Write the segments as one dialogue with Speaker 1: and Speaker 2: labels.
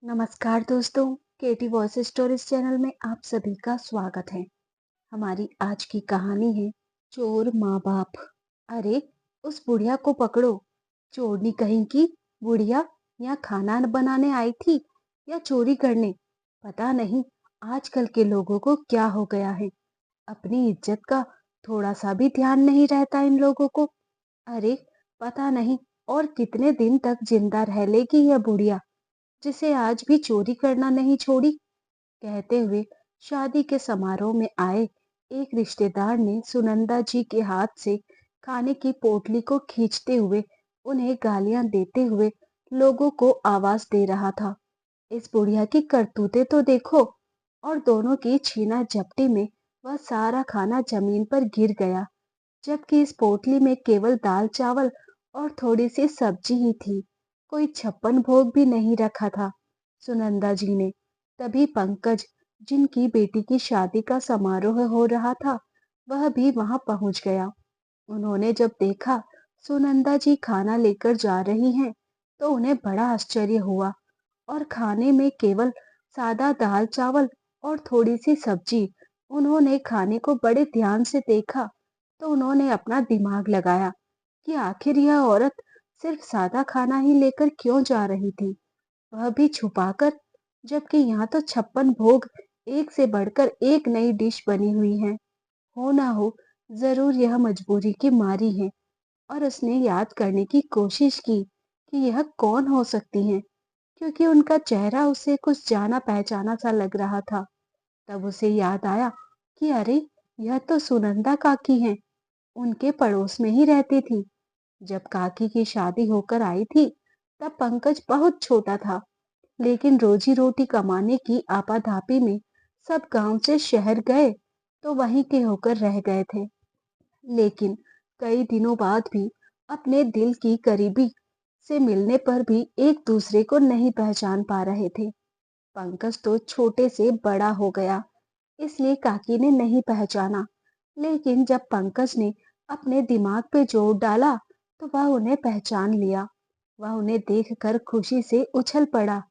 Speaker 1: नमस्कार दोस्तों, केटी voice stories channel में आप सभी का स्वागत है। हमारी आज की कहानी है चोर माँ बाप। अरे, उस बुढ़िया को पकड़ो। चोरनी कहीं की बुढ़िया यहाँ खाना बनाने आई थी या चोरी करने, पता नहीं। आजकल के लोगों को क्या हो गया है, अपनी इज्जत का थोड़ा सा भी ध्यान नहीं रहता इन लोगों को। अरे, पता नहीं और कितने दिन तक जिंदा रह लेगी यह बुढ़िया, जिसे आज भी चोरी करना नहीं छोड़ी। कहते हुए शादी के समारोह में आए एक रिश्तेदार ने सुनंदा जी के हाथ से खाने की पोटली को खींचते हुए उन्हें गालियां देते हुए लोगों को आवाज दे रहा था। इस बुढ़िया की करतूतें तो देखो। और दोनों की छीना झपटी में वह सारा खाना जमीन पर गिर गया, जबकि इस पोटली में केवल दाल चावल और थोड़ी सी सब्जी ही थी। कोई छप्पन भोग भी नहीं रखा था। सुनंदा जी ने तभी पंकज, जिनकी बेटी की शादी का समारोह हो रहा था, वह भी वहां पहुंच गया। उन्होंने जब देखा सुनंदा जी खाना लेकर जा रही हैं, तो उन्हें बड़ा आश्चर्य हुआ। और खाने में केवल सादा दाल चावल और थोड़ी सी सब्जी। उन्होंने खाने को बड़े ध्यान से देखा, तो उन्होंने अपना दिमाग लगाया कि आखिर यह औरत सिर्फ सादा खाना ही लेकर क्यों जा रही थी, वह भी छुपाकर। जबकि यहाँ तो 56 भोग, एक से बढ़कर एक नई डिश बनी हुई है। हो ना हो, जरूर यह मजबूरी की मारी है। और उसने याद करने की कोशिश की कि यह कौन हो सकती है, क्योंकि उनका चेहरा उसे कुछ जाना पहचाना सा लग रहा था। तब उसे याद आया कि अरे, यह तो सुनंदा काकी हैं, उनके पड़ोस में ही रहती थी। जब काकी की शादी होकर आई थी, तब पंकज बहुत छोटा था, लेकिन रोजी रोटी कमाने की आपाधापी में सब गांव से शहर गए, तो वहीं के होकर रह गए थे। लेकिन कई दिनों बाद भी अपने दिल की करीबी से मिलने पर भी एक दूसरे को नहीं पहचान पा रहे थे। पंकज तो छोटे से बड़ा हो गया, इसलिए काकी ने नहीं पहचाना। लेकिन जब पंकज ने अपने दिमाग पे जोर डाला, तो वह उन्हें पहचान लिया। वह उन्हें देखकर खुशी से उछल पड़ा।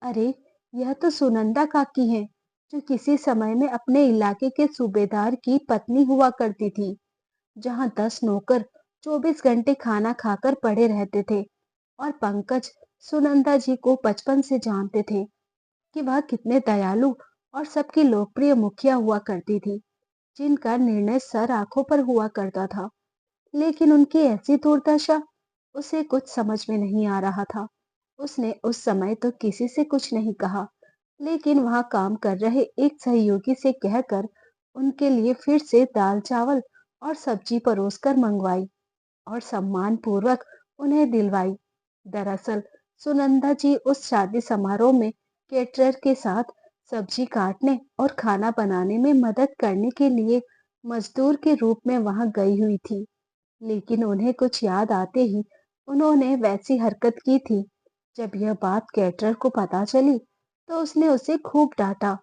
Speaker 1: अरे, यह तो सुनंदा काकी हैं, जो किसी समय में अपने इलाके के सूबेदार की पत्नी हुआ करती थी, जहां 10 नौकर 24 घंटे खाना खाकर पड़े रहते थे। और पंकज सुनंदा जी को बचपन से जानते थे कि वह कितने दयालु और सबकी लोकप्रिय मुखिया हुआ करती थी, जिनका निर्णय सर आंखों पर हुआ करता था। लेकिन उनकी ऐसी दुर्दशा उसे कुछ समझ में नहीं आ रहा था। उसने उस समय तो किसी से कुछ नहीं कहा, लेकिन वहां काम कर रहे एक सहयोगी से कहकर उनके लिए फिर से दाल चावल और सब्जी परोसकर मंगवाई और सम्मान पूर्वक उन्हें दिलवाई। दरअसल सुनंदा जी उस शादी समारोह में केटरर के साथ सब्जी काटने और खाना बनाने में मदद करने के लिए मजदूर के रूप में वहां गई हुई थी। लेकिन उन्हें कुछ याद आते ही उन्होंने वैसी हरकत की थी। जब यह बात कैटरर को पता चली, तो उसने उसे खूब डांटा।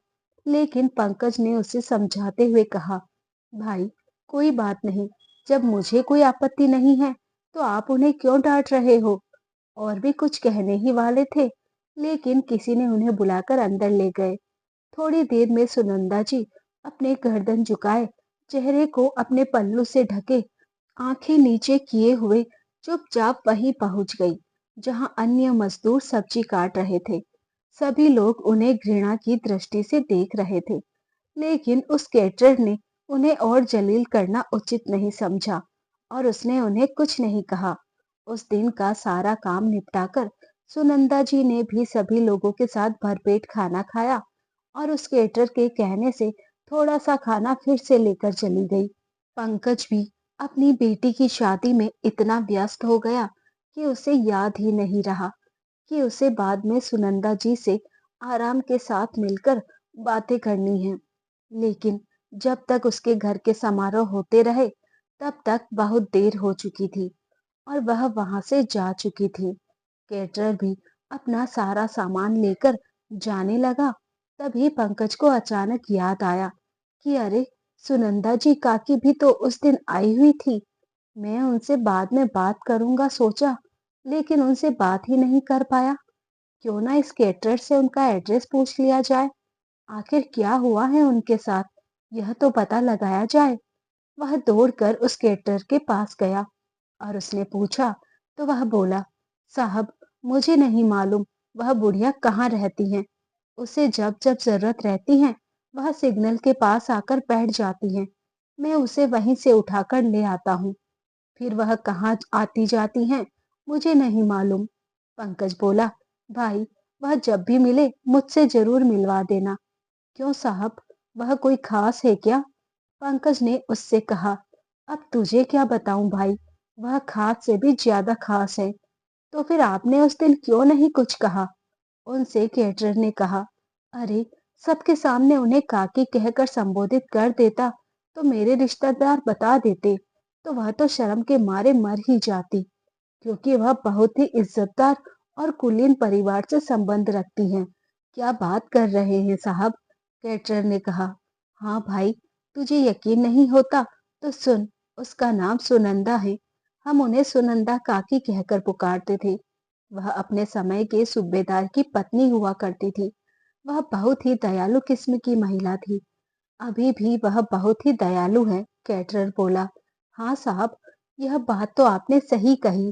Speaker 1: लेकिन पंकज ने उसे समझाते हुए कहा, भाई, कोई बात नहीं, जब मुझे कोई आपत्ति नहीं है, तो आप उन्हें क्यों डांट रहे हो। और भी कुछ कहने ही वाले थे, लेकिन किसी ने उन्हें बुलाकर अंदर ले गए। थोड़ी देर में सुनंदा जी अपने गर्दन झुकाए, चेहरे को अपने पल्लू से ढके, आंखें नीचे किए हुए चुपचाप वहीं पहुंच गई, जहां अन्य मजदूर सब्जी काट रहे थे। सभी लोग उन्हें घृणा की दृष्टि से देख रहे थे, लेकिन उस कैटरर ने उन्हें और जलील करना उचित नहीं समझा, और उसने उन्हें कुछ नहीं कहा। उस दिन का सारा काम निपटाकर सुनंदा जी ने भी सभी लोगों के साथ भरपेट खाना खाया, और उस कैटरर के कहने से थोड़ा सा खाना फिर से लेकर चली गई। पंकज भी अपनी बेटी की शादी में इतना व्यस्त हो गया कि उसे याद ही नहीं रहा कि उसे बाद में सुनंदा जी से आराम के साथ मिलकर बातें करनी है। लेकिन जब तक उसके घर के समारोह होते रहे, तब तक बहुत देर हो चुकी थी और वह वहां से जा चुकी थी। केटरर भी अपना सारा सामान लेकर जाने लगा। तभी पंकज को अचानक याद आया कि अरे, सुनंदा जी काकी भी तो उस दिन आई हुई थी। मैं उनसे बाद में बात करूंगा सोचा, लेकिन उनसे बात ही नहीं कर पाया। क्यों ना इस केटरर से उनका एड्रेस पूछ लिया जाए। आखिर क्या हुआ है उनके साथ, यह तो पता लगाया जाए। वह दौड़कर उस केटरर के पास गया और उसने पूछा तो वह बोला, साहब, मुझे नहीं मालूम वह बुढ़िया कहाँ रहती हैं। उसे जब जब जरूरत रहती है वह सिग्नल के पास आकर बैठ जाती हैं। मैं उसे वहीं से उठाकर ले आता हूँ। फिर वह कहाँ आती जाती हैं मुझे नहीं मालूम। पंकज बोला, भाई, वह जब भी मिले मुझसे जरूर मिलवा देना। क्यों साहब, वह कोई खास है क्या? पंकज ने उससे कहा, अब तुझे क्या बताऊं भाई, वह खास से भी ज्यादा खास है। तो फिर आपने उस दिन क्यों नहीं कुछ कहा? उनसे केटरर ने कहा, अरे, सबके सामने उन्हें काकी कहकर संबोधित कर देता तो मेरे रिश्तेदार बता देते तो वह तो शर्म के मारे मर ही जाती, क्योंकि वह बहुत ही इज्जतदार और कुलीन परिवार से संबंध रखती हैं। क्या बात कर रहे हैं साहब? कैटरर ने कहा, हाँ भाई, तुझे यकीन नहीं होता तो सुन, उसका नाम सुनंदा है। हम उन्हें सुनंदा काकी कहकर पुकारते थे। वह अपने समय के सूबेदार की पत्नी हुआ करती थी। वह बहुत ही दयालु किस्म की महिला थी। अभी भी वह बहुत ही दयालु है। कैटरर बोला, हाँ साहब, यह बात तो आपने सही कही।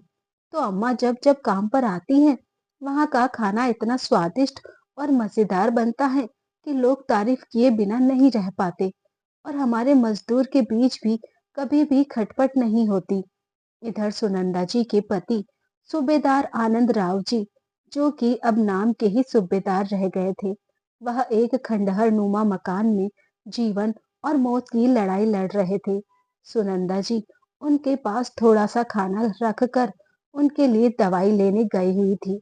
Speaker 1: तो अम्मा जब जब काम पर आती हैं, वहाँ का खाना इतना स्वादिष्ट और मजेदार बनता है कि लोग तारीफ किए बिना नहीं रह पाते। और हमारे मजदूर के बीच भी कभी भी खटपट नहीं होती। इधर सुनंदा जी के पति सूबेदार आनंद राव जी, जो कि अब नाम के ही सूबेदार रह गए थे, वह एक खंडहर नुमा मकान में जीवन और मौत की लड़ाई लड़ रहे थे। सुनंदा जी उनके पास थोड़ा सा खाना रखकर उनके लिए दवाई लेने गई हुई थी।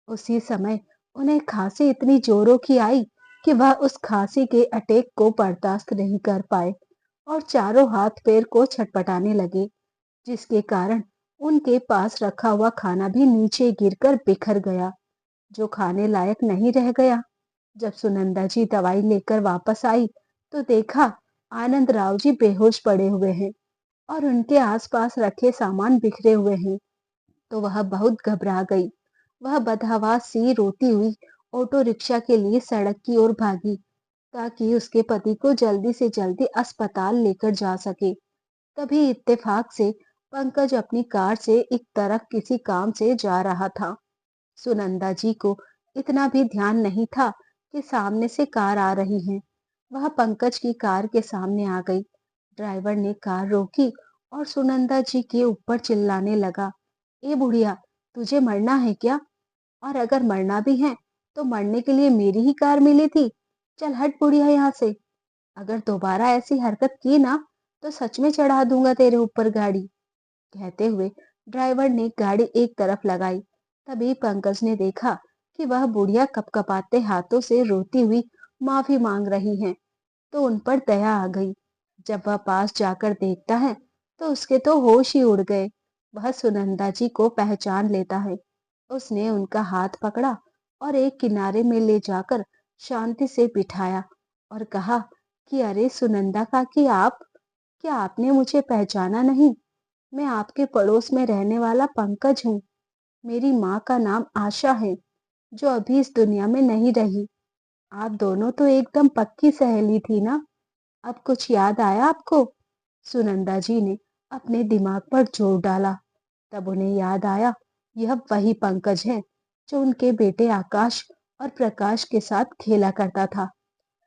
Speaker 1: उसी समय उन्हें खांसी इतनी जोरों की आई कि वह उस खांसी के अटैक को बर्दाश्त नहीं कर पाए और चारों हाथ पैर को छटपटाने लगे, जिसके कारण उनके पास रखा हुआ खाना भी नीचे गिरकर बिखर गया, जो खाने लायक नहीं रह गया। जब सुनंदा जी दवाई लेकर वापस आई तो देखा आनंद राव जी बेहोश पड़े हुए हैं और उनके आसपास रखे सामान बिखरे हुए हैं। तो वह बहुत घबरा गई। वह बदहवास सी रोती हुई ऑटो रिक्शा के लिए सड़क की ओर भागी ताकि उसके पति को जल्दी से जल्दी अस्पताल लेकर जा सके। तभी इत्तेफाक से पंकज अपनी कार से एक तरफ किसी काम से जा रहा था। सुनंदा जी को इतना भी ध्यान नहीं था कि सामने से कार आ रही है। वह पंकज की कार के सामने आ गई। ड्राइवर ने कार रोकी और सुनंदा जी के ऊपर चिल्लाने लगा, ए बुढ़िया, तुझे मरना है क्या? और अगर मरना भी है तो मरने के लिए मेरी ही कार मिली थी। चल हट बुढ़िया यहाँ से। अगर दोबारा ऐसी हरकत की ना तो सच में चढ़ा दूंगा तेरे ऊपर गाड़ी। कहते हुए ड्राइवर ने गाड़ी एक तरफ लगाई। तभी पंकज ने देखा कि वह बुढ़िया कपकपाते हाथों से रोती हुई माफी मांग रही है। तो उन पर दया आ गई। जब वह पास जाकर देखता है तो उसके तो होश ही उड़ गए। वह सुनंदा जी को पहचान लेता है। उसने उनका हाथ पकड़ा और एक किनारे में ले जाकर शांति से बिठाया और कहा कि अरे सुनंदा काकी, आप, क्या आपने मुझे पहचाना नहीं? मैं आपके पड़ोस में रहने वाला पंकज हूँ। मेरी माँ का नाम आशा है, जो अभी इस दुनिया में नहीं रही। आप दोनों तो एकदम पक्की सहेली थी ना। अब कुछ याद आया आपको? सुनंदा जी ने अपने दिमाग पर जोर डाला। तब उन्हें याद आया, यह वही पंकज है जो उनके बेटे आकाश और प्रकाश के साथ खेला करता था।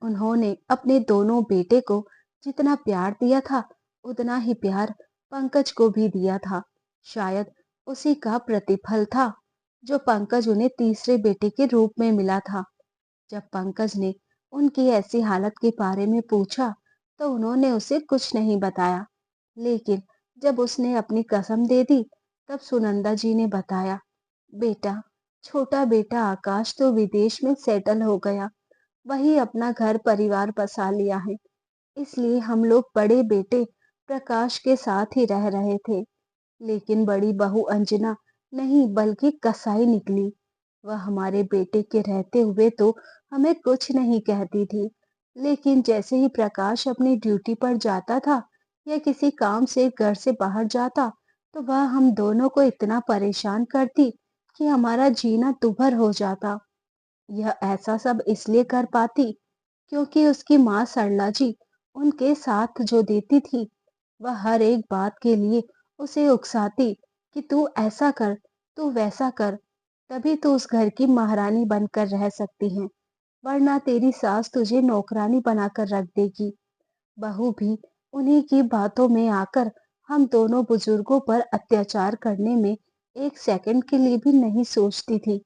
Speaker 1: उन्होंने अपने दोनों बेटे को जितना प्यार दिया था उतना ही प्यार पंकज को भी दिया था। शायद उसी का प्रतिफल था जो पंकज उन्हें तीसरे बेटे के रूप में मिला था। जब पंकज ने उनकी ऐसी हालत के बारे में पूछा तो उन्होंने उसे कुछ नहीं बताया। लेकिन जब उसने अपनी कसम दे दी तब सुनंदा जी ने बताया, बेटा, छोटा बेटा आकाश तो विदेश में सेटल हो गया। वही अपना घर परिवार बसा लिया है। इसलिए हम लोग बड़े बेटे प्रकाश के साथ ही रह रहे थे। लेकिन बड़ी बहू अंजना नहीं बल्कि कसाई निकली। वह हमारे बेटे के रहते हुए तो हमें कुछ नहीं कहती थी, लेकिन जैसे ही प्रकाश अपनी ड्यूटी पर जाता था या किसी काम से घर से बाहर जाता तो वह हम दोनों को इतना परेशान करती कि हमारा जीना दूभर हो जाता। यह ऐसा सब इसलिए कर पाती क्योंकि उसकी माँ सरला जी उनके साथ जो देती थी, वह हर एक बात के लिए उसे उकसाती कि तू ऐसा कर, तू वैसा कर, तभी तू उस घर की महारानी बनकर रह सकती है, वरना तेरी सास तुझे नौकरानी बनाकर रख देगी। बहू भी उन्हीं की बातों में आकर हम दोनों बुजुर्गों पर अत्याचार करने में एक सेकंड के लिए भी नहीं सोचती थी।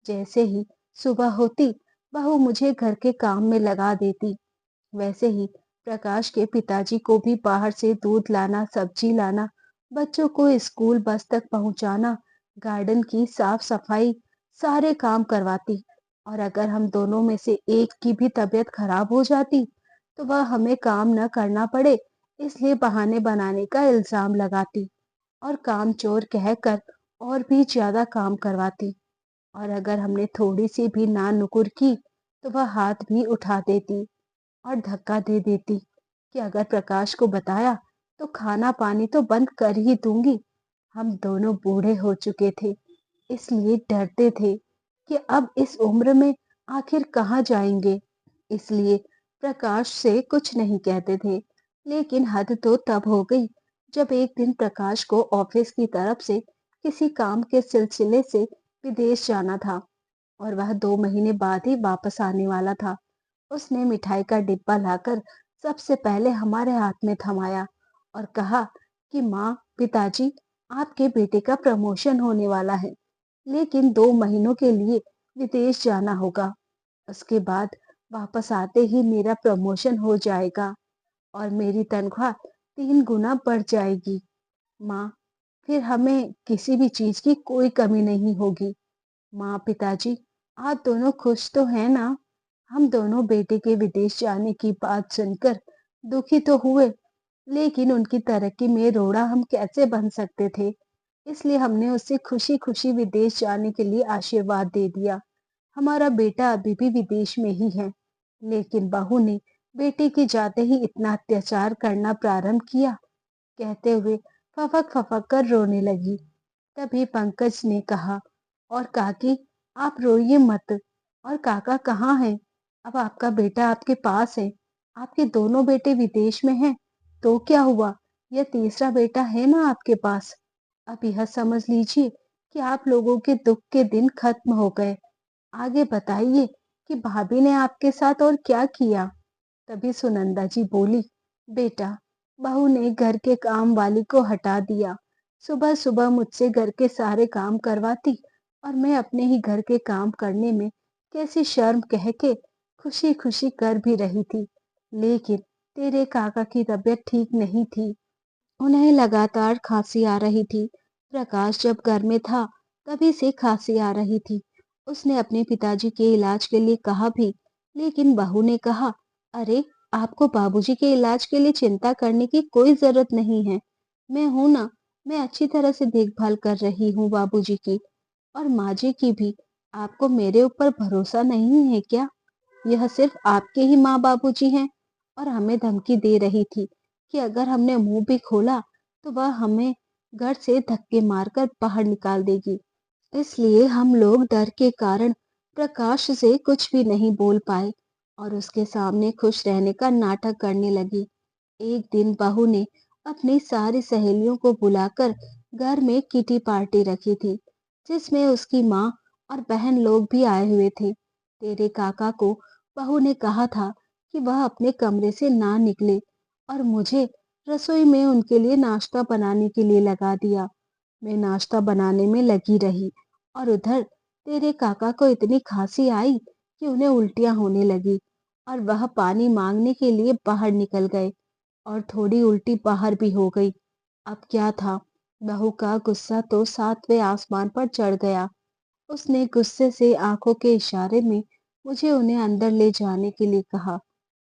Speaker 1: जैसे ही सुबह होती, बहू मुझे घर के काम में लगा देती। वैसे ही प्रकाश के पिताजी को भी बाहर से दूध लाना, सब्जी लाना, बच्चों को स्कूल बस तक पहुंचाना, गार्डन की साफ सफाई, सारे काम करवाती। और अगर हम दोनों में से एक की भी तबीयत खराब हो जाती, तो वह हमें काम न करना पड़े, इसलिए बहाने बनाने का इल्जाम लगाती और काम चोर कहकर और भी ज्यादा काम करवाती। और अगर हमने थोड़ी सी भी ना नुकुर की, तो वह हाथ भी उठा देती और धक्का दे देती कि अगर प्रकाश को बताया तो खाना पानी तो बंद कर ही दूंगी। हम दोनों बूढ़े हो चुके थे, इसलिए डरते थे कि अब इस उम्र में आखिर कहाँ जाएंगे। इसलिए प्रकाश से कुछ नहीं कहते थे। लेकिन हद तो तब हो गई जब एक दिन प्रकाश को ऑफिस की तरफ से किसी काम के सिलसिले से विदेश जाना था और वह 2 महीने बाद ही वापस आने वाला था। उसने मिठाई का डिब्बा लाकर सबसे पहले हमारे हाथ में थमाया और कहा कि माँ, पिताजी, आपके बेटे का प्रमोशन होने वाला है, लेकिन 2 महीनों के लिए विदेश जाना होगा। उसके बाद वापस आते ही मेरा प्रमोशन हो जाएगा और मेरी तनख्वाह 3 गुना बढ़ जाएगी। माँ, फिर हमें किसी भी चीज की कोई कमी नहीं होगी। माँ, पिताजी, आप दोनों खुश तो हैं ना? हम दोनों बेटे के विदेश जाने की बात सुनकर दुखी तो हुए, लेकिन उनकी तरक्की में रोड़ा हम कैसे बन सकते थे। इसलिए हमने उससे खुशी खुशी विदेश जाने के लिए आशीर्वाद दे दिया। हमारा बेटा अभी भी विदेश में ही है। लेकिन बहू ने बेटे के जाते ही इतना अत्याचार करना प्रारंभ किया, कहते हुए फफक फफक कर रोने लगी। तभी पंकज ने कहा, और काकी, आप रोइए मत। और काका कहाँ है? अब आपका बेटा आपके पास है। आपके दोनों बेटे विदेश में हैं, तो क्या हुआ? यह तीसरा बेटा है ना आपके पास। अब यह समझ लीजिए कि आप लोगों के दुख के दिन खत्म हो गए। आगे बताइए कि भाभी ने आपके साथ और क्या किया। तभी सुनंदा जी बोली, बेटा, बहू ने घर के काम वाली को हटा दिया। सुबह सुबह मुझसे घर के सारे काम करवाती और मैं अपने ही घर के काम करने में कैसी शर्म कह के खुशी खुशी कर भी रही थी। लेकिन तेरे काका की तबीयत ठीक नहीं थी, उन्हें लगातार खांसी आ रही थी। प्रकाश जब घर में था, तभी से खांसी आ रही थी। उसने अपने पिताजी के इलाज के लिए कहा भी, लेकिन बहू ने कहा, अरे, आपको बाबूजी के इलाज के लिए चिंता करने की कोई जरूरत नहीं है। मैं हूं ना, मैं अच्छी तरह से देखभाल कर रही हूँ बाबूजी की और माँ जी की भी। आपको मेरे ऊपर भरोसा नहीं है क्या? यह सिर्फ आपके ही माँ बाबूजी हैं। और हमें धमकी दे रही थी कि अगर हमने मुंह भी खोला, तो वह हमें घर से धक्के मारकर बाहर निकाल देगी। इसलिए हम लोग डर के कारण प्रकाश से कुछ भी नहीं बोल पाए और उसके सामने खुश रहने का नाटक करने लगी। एक दिन बहू ने अपनी सारी सहेलियों को बुलाकर घर में किटी पार्टी रखी थी, जिसमें उसकी माँ और बहन लोग भी आए हुए थे। तेरे काका को बहू ने कहा था कि वह अपने कमरे से ना निकले और मुझे रसोई में उनके लिए नाश्ता बनाने के लिए लगा दिया। मैं नाश्ता बनाने में लगी रही और उधर तेरे काका को इतनी खांसी आई कि उन्हें उल्टियां होने लगी और वह पानी मांगने के लिए बाहर निकल गए और थोड़ी उल्टी बाहर भी हो गई। अब क्या था, बहू का गुस्सा तो 7वें आसमान पर चढ़ गया। उसने गुस्से से आंखों के इशारे में मुझे उन्हें अंदर ले जाने के लिए कहा।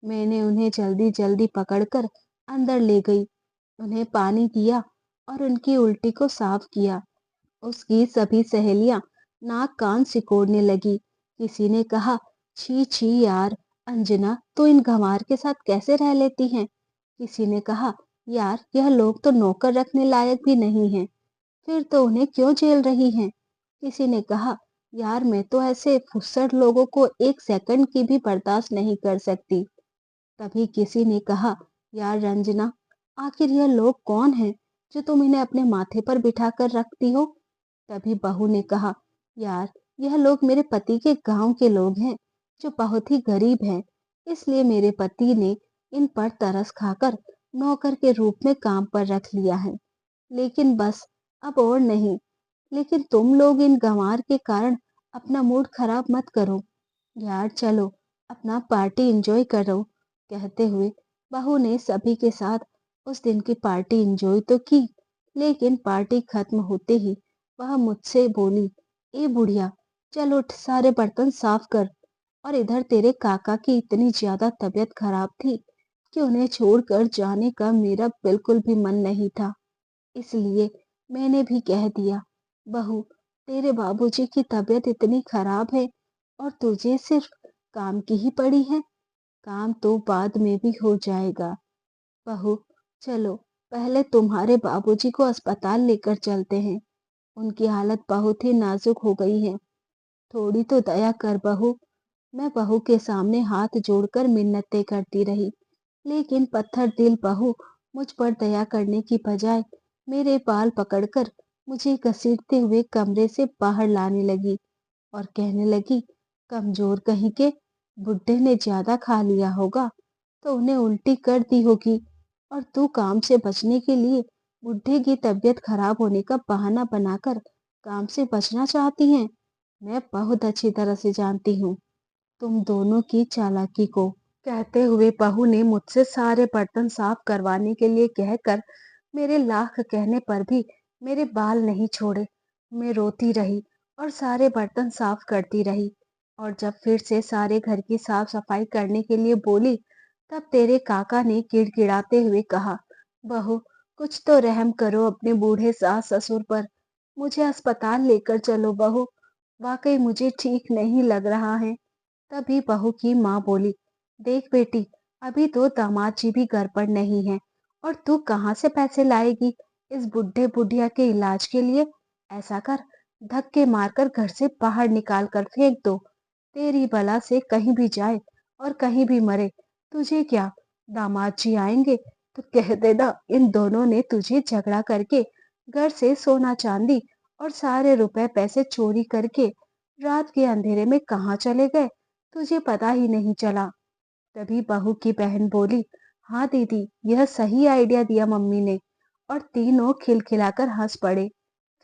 Speaker 1: मैंने उन्हें जल्दी जल्दी पकड़कर अंदर ले गई, उन्हें पानी दिया और उनकी उल्टी को साफ किया। उसकी सभी सहेलियां नाक कान सिकोड़ने लगी। किसी ने कहा, छी छी यार, अंजना तो इन गंवार के साथ कैसे रह लेती हैं। किसी ने कहा, यार, यह लोग तो नौकर रखने लायक भी नहीं हैं, फिर तो उन्हें क्यों झेल रही हैं। किसी ने कहा, यार मैं तो ऐसे फुस्सड़ लोगों को एक सेकंड की भी बर्दाश्त नहीं कर सकती। तभी किसी ने कहा, यार रंजना, आखिर यह लोग कौन हैं जो तुम इन्हें अपने माथे पर बिठा कर रखती हो? तभी बहू ने कहा, यार यह लोग मेरे पति के गांव के लोग हैं जो बहुत ही गरीब हैं। इसलिए मेरे पति ने इन पर तरस खाकर नौकर के रूप में काम पर रख लिया है। लेकिन बस अब और नहीं। लेकिन तुम लोग इन गंवार के कारण अपना मूड खराब मत करो। यार चलो अपना पार्टी एंजॉय करो। कहते हुए बहू ने सभी के साथ उस दिन की पार्टी एंजॉय तो की, लेकिन पार्टी खत्म होते ही वह मुझसे बोली, ए बुढ़िया, चल उठ, सारे बर्तन साफ कर। और इधर तेरे काका की इतनी ज्यादा तबीयत खराब थी कि उन्हें छोड़कर जाने का मेरा बिल्कुल भी मन नहीं था। इसलिए मैंने भी कह दिया, बहू, तेरे बाबूजी की तबीयत इतनी खराब है और तुझे सिर्फ काम की ही पड़ी है। काम तो बाद में भी हो जाएगा। बहू, चलो पहले तुम्हारे बाबूजी को अस्पताल लेकर चलते हैं। उनकी हालत बहुत ही नाजुक हो गई है। थोड़ी तो दया कर बहू। मैं बहू के सामने हाथ जोड़कर मिन्नतें करती रही, लेकिन पत्थर दिल बहू मुझ पर दया करने की बजाय मेरे बाल पकड़कर मुझे घसीटते हुए कमरे से बाहर लाने लगी और कहने लगी, कमजोर कहीं के, बुड्ढे ने ज्यादा खा लिया होगा तो उन्हें उल्टी कर दी होगी, और तू काम से बचने के लिए बुड्ढे की तबीयत खराब होने का बहाना बनाकर काम से बचना चाहती हैं। मैं बहुत अच्छी तरह से जानती हूँ तुम दोनों की चालाकी को। कहते हुए बहू ने मुझसे सारे बर्तन साफ करवाने के लिए कहकर मेरे लाख कहने पर भी मेरे बाल नहीं छोड़े। मैं रोती रही और सारे बर्तन साफ करती रही। और जब फिर से सारे घर की साफ सफाई करने के लिए बोली, तब तेरे काका ने गिड़गिड़ाते हुए कहा, बहू, कुछ तो रहम करो अपने बूढ़े सास ससुर पर। मुझे अस्पताल लेकर चलो बहू, वाकई मुझे ठीक नहीं लग रहा है। तभी बहू की माँ बोली, देख बेटी, अभी तो दामाद जी भी घर पर नहीं है और तू कहाँ से पैसे लाएगी इस बुढ़े बुढ़िया के इलाज के लिए? ऐसा कर, धक्के मारकर घर से बाहर निकाल कर फेंक दो। तेरी बला से कहीं भी जाए और कहीं भी मरे, तुझे क्या? दामाद जी आएंगे तो कह देना इन दोनों ने तुझे झगड़ा करके घर से सोना चांदी और सारे रुपए पैसे चोरी करके रात के अंधेरे में कहाँ चले गए, तुझे पता ही नहीं चला। तभी बहू की बहन बोली, हाँ दीदी, यह सही आइडिया दिया मम्मी ने। और तीनों खिलखिलाकर हंस पड़े।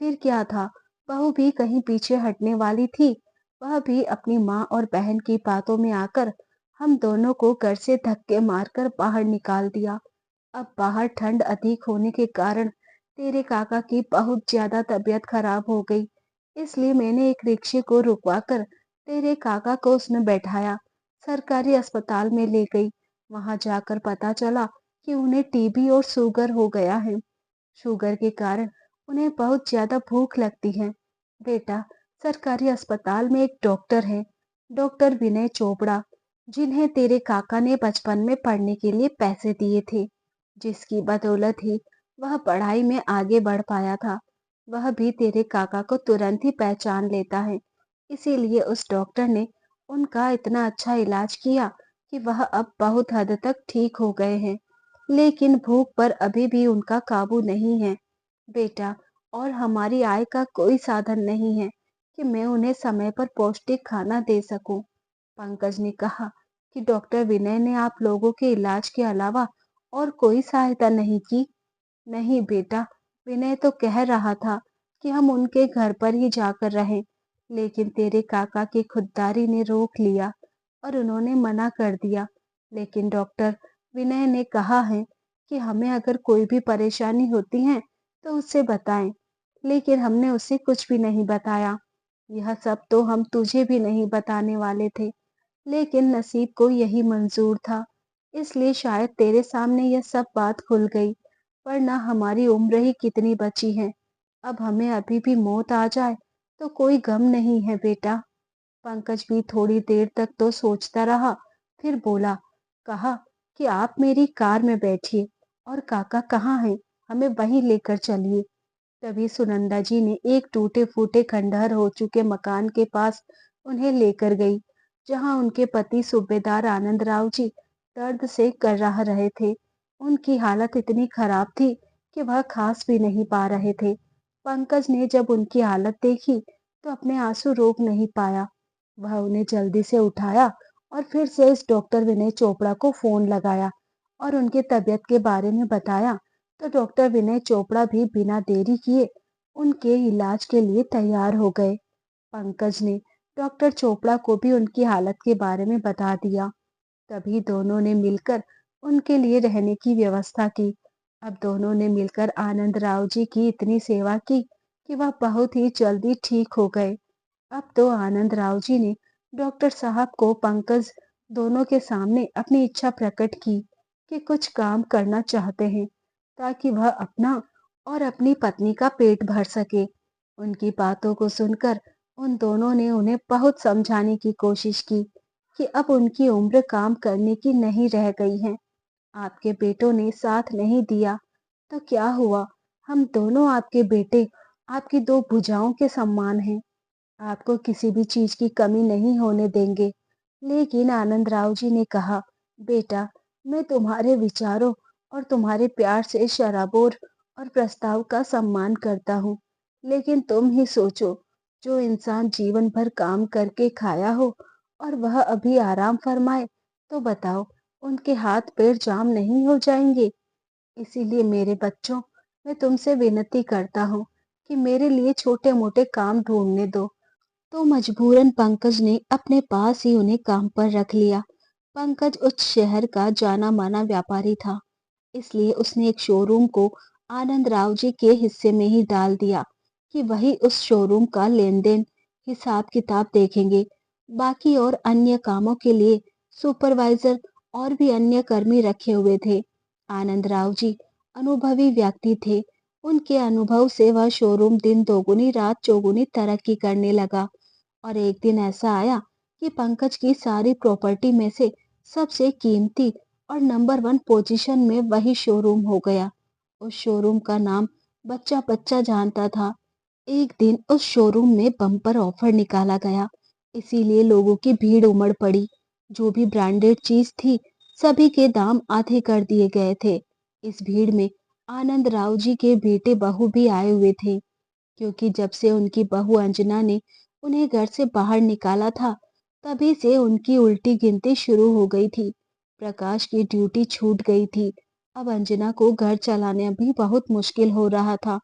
Speaker 1: फिर क्या था, बहू भी कहीं पीछे हटने वाली थी। वह भी अपनी माँ और बहन की बातों में आकर हम दोनों को घर से धक्के मारकर बाहर निकाल दिया। अब बाहर ठंड अधिक होने के कारण तेरे काका की बहुत ज्यादा तबीयत खराब हो गई। इसलिए मैंने एक रिक्शे को रुकवाकर तेरे काका को उसमें बैठाया, सरकारी अस्पताल में ले गई। वहां जाकर पता चला कि उन्हें टीबी और शुगर हो गया है। शुगर के कारण उन्हें बहुत ज्यादा भूख लगती है। बेटा, सरकारी अस्पताल में एक डॉक्टर है, डॉक्टर विनय चोपड़ा, जिन्हें तेरे काका ने बचपन में पढ़ने के लिए पैसे दिए थे, जिसकी बदौलत ही वह पढ़ाई में आगे बढ़ पाया था। वह भी तेरे काका को तुरंत ही पहचान लेता है। इसीलिए उस डॉक्टर ने उनका इतना अच्छा इलाज किया कि वह अब बहुत हद तक ठीक हो गए हैं। लेकिन भूख पर अभी भी उनका काबू नहीं है बेटा, और हमारी आय का कोई साधन नहीं है कि मैं उन्हें समय पर पौष्टिक खाना दे सकूं। पंकज ने कहा कि डॉक्टर विनय ने आप लोगों के इलाज के अलावा और कोई सहायता नहीं की। नहीं बेटा, विनय तो कह रहा था कि हम उनके घर पर ही जाकर रहें, लेकिन तेरे काका की खुददारी ने रोक लिया और उन्होंने मना कर दिया। लेकिन डॉक्टर विनय ने कहा है कि हमें अगर कोई भी परेशानी होती है तो उससे बताएं, लेकिन हमने उसे कुछ भी नहीं बताया। यह सब तो हम तुझे भी नहीं बताने वाले थे, लेकिन नसीब को यही मंजूर था, इसलिए शायद तेरे सामने यह सब बात खुल गई। वरना हमारी उम्र ही कितनी बची है, अब हमें अभी भी मौत आ जाए तो कोई गम नहीं है बेटा। पंकज भी थोड़ी देर तक तो सोचता रहा, फिर बोला, कहा कि आप मेरी कार में बैठिए और काका कहाँ हैं, हमें वहीं लेकर चलिए। तभी सुनंदा जी ने एक टूटे फूटे खंडहर हो चुके मकान के पास उन्हें लेकर गई, जहां उनके पति सूबेदार आनंद राव जी दर्द से कर रह रहे थे। उनकी हालत इतनी खराब थी कि वह खांस भी नहीं पा रहे थे। पंकज ने जब उनकी हालत देखी तो अपने आंसू रोक नहीं पाया। वह उन्हें जल्दी से उठाया और फिर से इस डॉक्टर विनय चोपड़ा को फोन लगाया और उनकी तबीयत के बारे में बताया। तो डॉक्टर विनय चोपड़ा भी बिना देरी किए उनके इलाज के लिए तैयार हो गए। पंकज ने डॉक्टर चोपड़ा को भी उनकी हालत के बारे में बता दिया। तभी दोनों ने मिलकर उनके लिए रहने की व्यवस्था की। अब दोनों ने मिलकर आनंद राव जी की इतनी सेवा की कि वह बहुत ही जल्दी ठीक हो गए। अब तो आनंद राव जी ने डॉक्टर साहब को पंकज दोनों के सामने अपनी इच्छा प्रकट की कि कुछ काम करना चाहते हैं ताकि वह अपना और अपनी पत्नी का पेट भर सके। उनकी बातों को सुनकर उन दोनों ने उन्हें बहुत समझाने की कोशिश की कि अब उनकी उम्र काम करने की नहीं रह गई है। आपके बेटों ने साथ नहीं दिया तो क्या हुआ? हम दोनों आपके बेटे आपकी दो भुजाओं के समान हैं। आपको किसी भी चीज की कमी नहीं होने देंगे। लेकिन आनंद राव जी ने कहा, बेटा, मैं तुम्हारे विचारों और तुम्हारे प्यार से शराबोर और प्रस्ताव का सम्मान करता हूँ। लेकिन तुम ही सोचो, जो इंसान जीवन भर काम करके खाया हो और वह अभी आराम फरमाए, तो बताओ उनके हाथ पैर जाम नहीं हो जाएंगे? इसीलिए मेरे बच्चों, मैं तुमसे विनती करता हूँ कि मेरे लिए छोटे मोटे काम ढूंढने दो। तो मजबूरन पंकज ने अपने पास ही उन्हें काम पर रख लिया। पंकज उस शहर का जाना माना व्यापारी था, इसलिए उसने एक शोरूम को आनंद राव जी के हिस्से में ही डाल दिया कि वही उस शोरूम का लेन देन हिसाब किताब देखेंगे। बाकी और अन्य कामों के लिए सुपरवाइजर और भी अन्य कर्मी रखे हुए थे। आनंद राव जी अनुभवी व्यक्ति थे। उनके अनुभव से वह शोरूम दिन दोगुनी रात चौगुनी तरक्की करने लगा। और एक दिन ऐसा आया कि पंकज की सारी प्रॉपर्टी में से सबसे कीमती और नंबर वन पोजीशन में वही शोरूम हो गया। उस शोरूम का नाम बच्चा बच्चा जानता था। एक दिन उस शोरूम में बम्पर ऑफर निकाला गया, इसीलिए लोगों की भीड़ उमड़ पड़ी। जो भी ब्रांडेड चीज थी, सभी के दाम आधे कर दिए गए थे। इस भीड़ में आनंद राव जी के बेटे बहू भी आए हुए थे, क्योंकि जब से उनकी बहू अंजना ने उन्हें घर से बाहर निकाला था, तभी से उनकी उल्टी गिनती शुरू हो गई थी। प्रकाश की ड्यूटी छूट गई थी। अब अंजना को घर चलाना भी बहुत मुश्किल हो रहा था।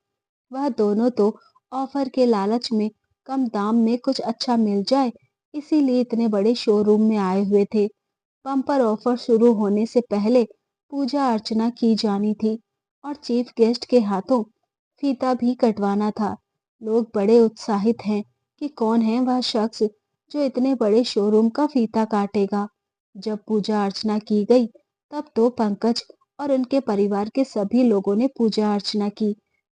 Speaker 1: वह दोनों तो ऑफर के लालच में कम दाम में कुछ अच्छा मिल जाए, इसीलिए इतने बड़े शोरूम में आए हुए थे। बम्पर ऑफर शुरू होने से पहले पूजा अर्चना की जानी थी और चीफ गेस्ट के हाथों फीता भी कटवाना था। लोग बड़े उत्साहित हैं कि कौन है वह शख्स जो इतने बड़े शोरूम का फीता काटेगा। जब पूजा अर्चना की गई, तब तो पंकज और उनके परिवार के सभी लोगों ने पूजा अर्चना की।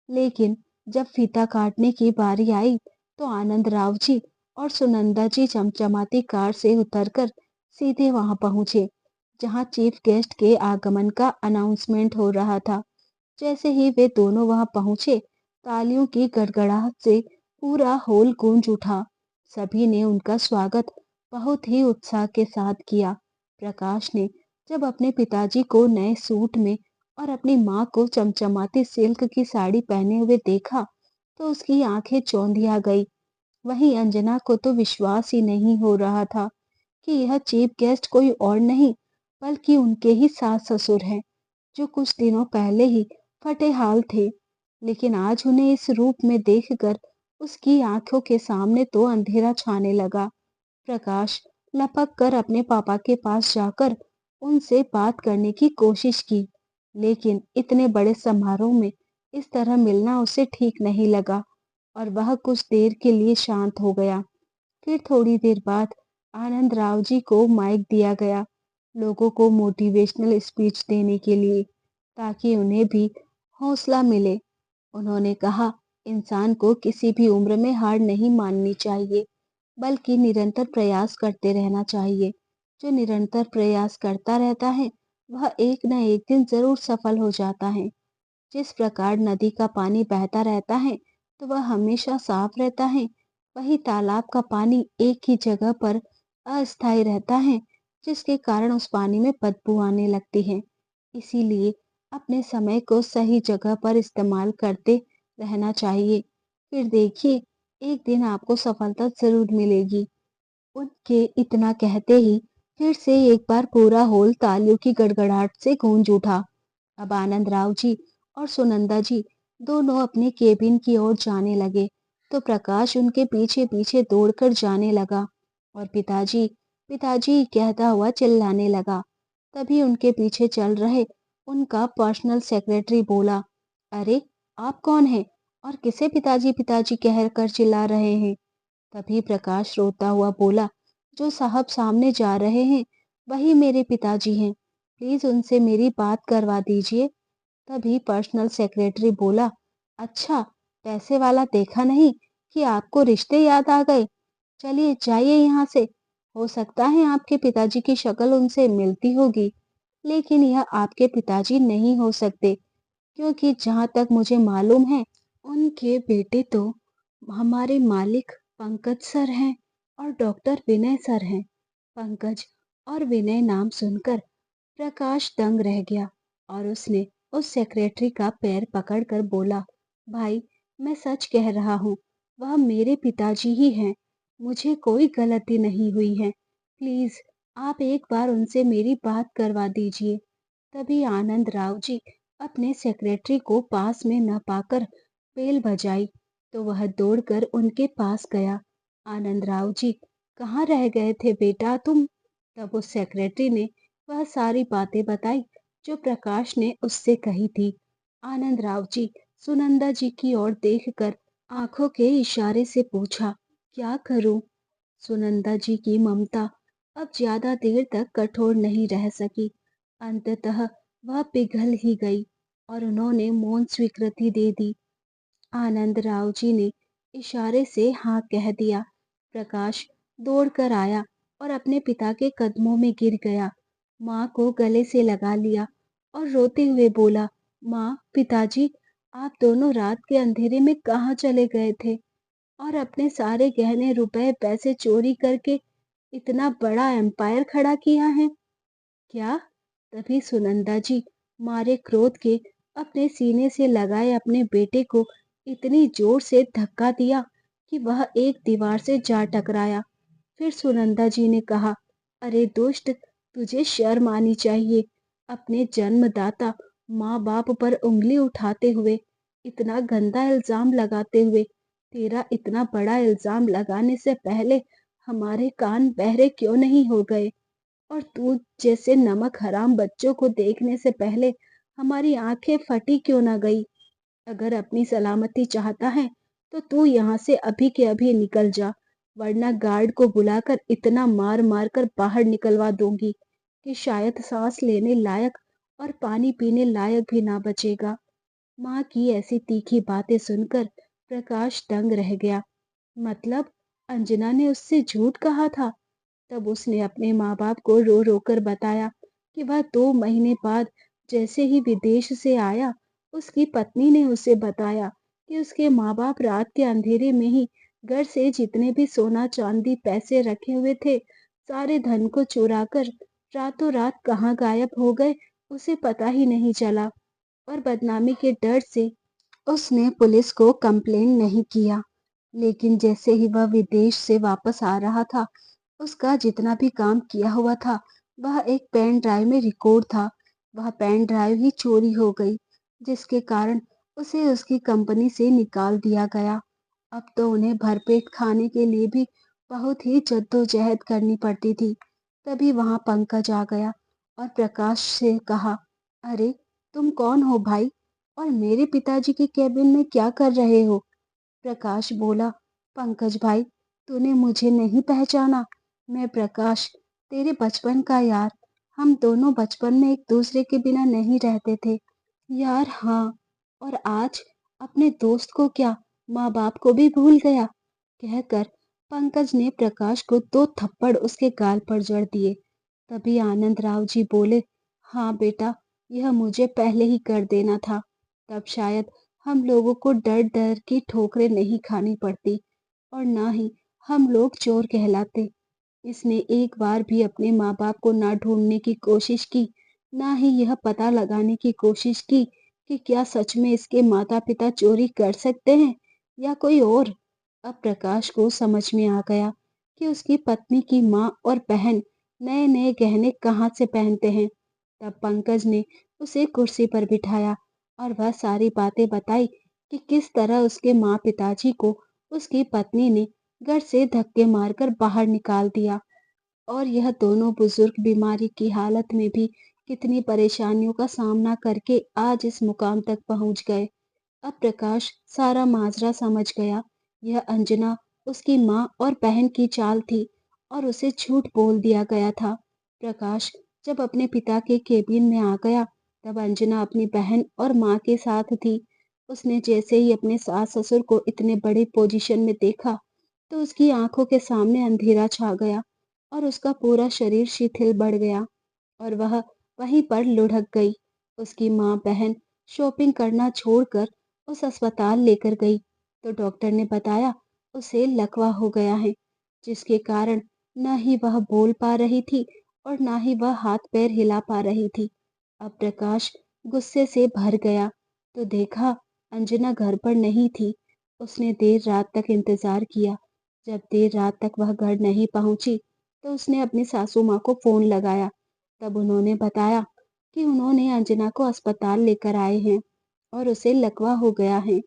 Speaker 1: लेकिन जब फीता काटने की बारी आई, तो आनंद राव जी और सुनंदा जी चमचमाती कार से उतरकर सीधे वहां पहुंचे, जहां चीफ गेस्ट के आगमन का अनाउंसमेंट हो रहा था। जैसे ही वे दोनों वहां पहुंचे, तालियों की गड़गड़ाहट से पूरा हॉल गूंज उठा। सभी ने उनका स्वागत बहुत ही उत्साह के साथ किया। प्रकाश ने जब अपने पिताजी को नए सूट में और अपनी माँ को चमचमाती सिल्क की साड़ी पहने हुए देखा, तो उसकी आंखें चौंधिया गई। वहीं अंजना को तो विश्वास ही नहीं हो रहा था कि यह चीफ गेस्ट कोई और नहीं, बल्कि उनके ही सास ससुर हैं, जो कुछ दिनों पहले ही फटे हाल थे। लेकिन आज उन्हें इस रूप में देखकर उसकी आंखों के सामने तो अंधेरा छाने लगा। प्रकाश लपक कर अपने पापा के पास जाकर उनसे बात करने की कोशिश की, लेकिन इतने बड़े समारोह में इस तरह मिलना उसे ठीक नहीं लगा और वह कुछ देर के लिए शांत हो गया। फिर थोड़ी देर बाद आनंद राव जी को माइक दिया गया, लोगों को मोटिवेशनल स्पीच देने के लिए, ताकि उन्हें भी हौसला मिले। उन्होंने कहा, इंसान को किसी भी उम्र में हार नहीं माननी चाहिए, बल्कि निरंतर प्रयास करते रहना चाहिए। जो निरंतर प्रयास करता रहता है, वह एक न एक दिन जरूर सफल हो जाता है। जिस प्रकार नदी का पानी बहता रहता है तो वह हमेशा साफ रहता है, वही तालाब का पानी एक ही जगह पर अस्थायी रहता है, जिसके कारण उस पानी में बदबू आने लगती है। इसीलिए अपने समय को सही जगह पर इस्तेमाल करते रहना चाहिए। फिर देखिए, एक दिन आपको सफलता जरूर मिलेगी। उनके इतना कहते ही फिर से एक बार पूरा हॉल तालियों की गड़गड़ाहट से गूंज उठा। अब आनंद राव जी और सुनंदा जी दोनों अपने केबिन की ओर जाने लगे तो प्रकाश उनके पीछे पीछे दौड़कर जाने लगा और पिताजी पिताजी कहता हुआ चिल्लाने लगा। तभी उनके पीछे चल रहे उनका पर्सनल सेक्रेटरी बोला, अरे आप कौन हैं और किसे पिताजी पिताजी कहकर चिल्ला रहे हैं? तभी प्रकाश रोता हुआ बोला, जो साहब सामने जा रहे हैं वही मेरे पिताजी हैं, प्लीज उनसे मेरी बात करवा दीजिए। तभी पर्सनल सेक्रेटरी बोला, अच्छा, पैसे वाला देखा नहीं कि आपको रिश्ते याद आ गए? चलिए जाइए यहाँ से। हो सकता है आपके पिताजी की शक्ल उनसे मिलती होगी, लेकिन यह आपके पिताजी नहीं हो सकते, क्योंकि जहाँ तक मुझे मालूम है उनके बेटे तो हमारे मालिक पंकज सर हैं और डॉक्टर विनय सर हैं। पंकज और विनय नाम सुनकर प्रकाश दंग रह गया और उसने उस सेक्रेटरी का पैर पकड़कर बोला, भाई मैं सच कह रहा हूँ, वह मेरे पिताजी ही हैं, मुझे कोई गलती नहीं हुई है, प्लीज आप एक बार उनसे मेरी बात करवा दीजिए। तभी आनंद राव जी अपने सेक्रेटरी को पास में न पाकर बेल बजाई तो वह दौड़कर उनके पास गया। आनंद राव जी, कहाँ रह गए थे बेटा तुम? तब उस सेक्रेटरी ने वह सारी बातें बताई जो प्रकाश ने उससे कही थी। आनंद राव जी सुनंदा जी की ओर देखकर आंखों के इशारे से पूछा, क्या करूं? सुनंदा जी की ममता अब ज्यादा देर तक कठोर नहीं रह सकी। अंततः वह पिघल ही गई और उन्होंने मौन स्वीकृति दे दी। आनंद राव जी ने इशारे से हाँ कह दिया। प्रकाश दौड़कर आया और अपने पिता के कदमों में गिर गया। माँ को गले से लगा लिया और रोते हुए बोला, माँ, पिताजी, आप दोनों रात के अंधेरे में कहाँ चले गए थे और अपने सारे गहने रुपए पैसे चोरी करके इतना बड़ा एम्पायर खड़ा किया है क्या? तभी सुनंदा जी मारे क्रोध के अपने सीने से लगाए अपने बेटे को इतनी जोर से धक्का दिया कि वह एक दीवार से जा टकराया। फिर सुनंदा जी ने कहा, अरे दुष्ट, तुझे शर्म आनी चाहिए। अपने जन्मदाता माँ बाप पर उंगली उठाते हुए, इतना गंदा इल्जाम लगाते हुए, तेरा इतना बड़ा इल्जाम लगाने से पहले हमारे कान बहरे क्यों नहीं हो गए? और तू जैसे नमक हराम बच्चों को देखने से पहले हमारी आंखें फटी क्यों ना गई? अगर अपनी सलामती चाहता है तो तू यहाँ से अभी के अभी निकल जा, वरना गार्ड को बुलाकर इतना मार मार कर बाहर निकलवा दूंगी कि शायद सांस लेने लायक और पानी पीने लायक भी ना बचेगा। माँ की ऐसी तीखी बातें सुनकर प्रकाश दंग रह गया। मतलब अंजना ने उससे झूठ कहा था? तब उसने अपने माँ बाप को रो रो कर बताया कि वह 2 महीने बाद जैसे ही विदेश से आया, उसकी पत्नी ने उसे बताया कि उसके माँ बाप रात के अंधेरे में ही घर से जितने भी सोना चांदी पैसे रखे हुए थे, सारे धन को चुरा कर रातों रात कहाँ गायब हो गए उसे पता ही नहीं चला। और बदनामी के डर से उसने पुलिस को कंप्लेन नहीं किया। लेकिन जैसे ही वह विदेश से वापस आ रहा था, उसका जितना भी काम किया हुआ था वह एक पेन ड्राइव में रिकॉर्ड था। वह पेन ड्राइव ही चोरी हो गई, जिसके कारण उसे उसकी कंपनी से निकाल दिया गया। अब तो उन्हें भरपेट खाने के लिए भी बहुत ही जद्दोजहद करनी पड़ती थी। तभी वहां पंकज आ गया और प्रकाश से कहा, अरे तुम कौन हो भाई, और मेरे पिताजी के केबिन में क्या कर रहे हो? प्रकाश बोला, पंकज भाई, तूने मुझे नहीं पहचाना? मैं प्रकाश, तेरे बचपन का यार। हम दोनों बचपन में एक दूसरे के बिना नहीं रहते थे यार। हाँ, और आज अपने दोस्त को क्या, माँ बाप को भी भूल गया? कहकर पंकज ने प्रकाश को 2 थप्पड़ उसके गाल पर जड़ दिए। तभी आनंद राव जी बोले, हाँ बेटा, यह मुझे पहले ही कर देना था। तब शायद हम लोगों को डर डर की ठोकरें नहीं खानी पड़ती और ना ही हम लोग चोर कहलाते। इसने एक बार भी अपने माँ बाप को ना ढूंढने की कोशिश की, ना ही यह पता लगाने की कोशिश की कि क्या सच में इसके माता पिता चोरी कर सकते हैं या कोई और। अब प्रकाश को समझ में आ गया कि उसकी पत्नी की माँ और बहन नए नए गहने कहाँ से पहनते हैं। तब पंकज ने उसे कुर्सी पर बिठाया और वह सारी बातें बताई कि किस तरह उसके माँ पिताजी को उसकी पत्नी ने घर से धक्के मारकर बाहर निकाल दिया और यह दोनों बुजुर्ग बीमारी की हालत में भी कितनी परेशानियों का सामना करके आज इस मुकाम तक पहुंच गए। अब प्रकाश सारा माजरा समझ गया। यह अंजना उसकी माँ और बहन की चाल थी और उसे झूठ बोल दिया गया था। प्रकाश जब अपने पिता के केबिन में आ गया तब अंजना अपनी बहन और माँ के साथ थी। उसने जैसे ही अपने सास ससुर को इतने बड़े पोजीशन में देखा तो उसकी आंखों के सामने अंधेरा छा गया और उसका पूरा शरीर शिथिल बढ़ गया और वह वहीं पर लुढ़क गई। उसकी माँ बहन शॉपिंग करना छोड़कर उस अस्पताल लेकर गई तो डॉक्टर ने बताया उसे लकवा हो गया है, जिसके कारण न ही वह बोल पा रही थी और ना ही वह हाथ पैर हिला पा रही थी। अब प्रकाश गुस्से से भर गया तो देखा अंजना घर पर नहीं थी। उसने देर रात तक इंतजार किया। जब देर रात तक वह घर नहीं पहुंची तो उसने अपनी सासू माँ को फोन लगाया। तब उन्होंने बताया कि उन्होंने अंजना को अस्पताल लेकर आए हैं और उसे लकवा हो गया है।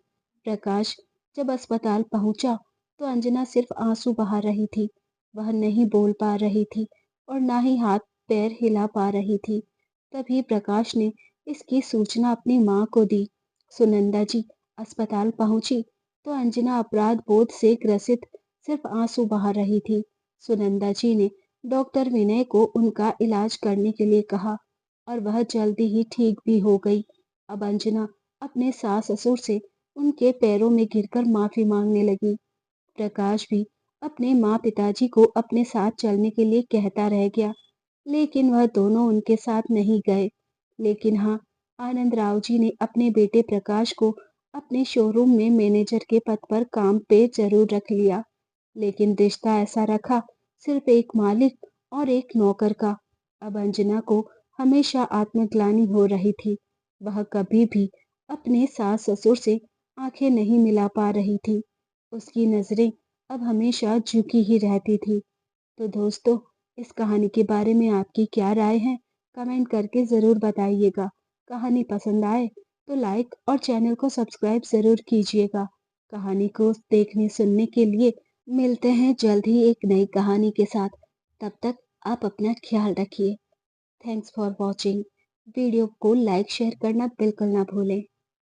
Speaker 1: प्रकाश जब अस्पताल पहुंचा तो अंजना सिर्फ आंसू बहा रही थी। वह नहीं बोल पा रही थी और ना ही हाथ पैर हिला पा रही थी। तभी प्रकाश ने इसकी सूचना अपनी माँ को दी। सुनंदा जी अस्पताल पहुंची तो अंजना अपराध बोध से ग्रसित सिर्फ आंसू बहा रही थी। सुनंदा जी ने डॉक्टर विनय को उनका इलाज करने के लिए कहा और वह जल्दी ही ठीक भी हो गई। अब अंजना अपने सास ससुर से उनके पैरों में गिरकर माफी मांगने लगी। प्रकाश भी अपने माँ पिताजी को अपने साथ चलने के लिए कहता रह गया, लेकिन वह दोनों उनके साथ नहीं गए। लेकिन हाँ, आनंद राव जी ने अपने बेटे प्रकाश को अपने शोरूम में मैनेजर के पद पर काम पे जरूर रख लिया, लेकिन रिश्ता ऐसा रखा सिर्फ एक मालिक और एक नौकर का। अब अंजना को हमेशा आत्मग्लानि हो रही थी। वह कभी भी अपने सास ससुर से आंखें नहीं मिला पा रही थी। उसकी नजरें अब हमेशा झुकी ही रहती थी। तो दोस्तों, इस कहानी के बारे में आपकी क्या राय है? कमेंट करके ज़रूर बताइएगा। कहानी पसंद आए तो लाइक और चैनल को सब्सक्राइब ज़रूर कीजिएगा। कहानी को देखने सुनने के लिए मिलते हैं जल्द ही एक नई कहानी के साथ। तब तक आप अपना ख्याल रखिए। Thanks for watching. वीडियो को लाइक शेयर करना बिल्कुल ना भूलें।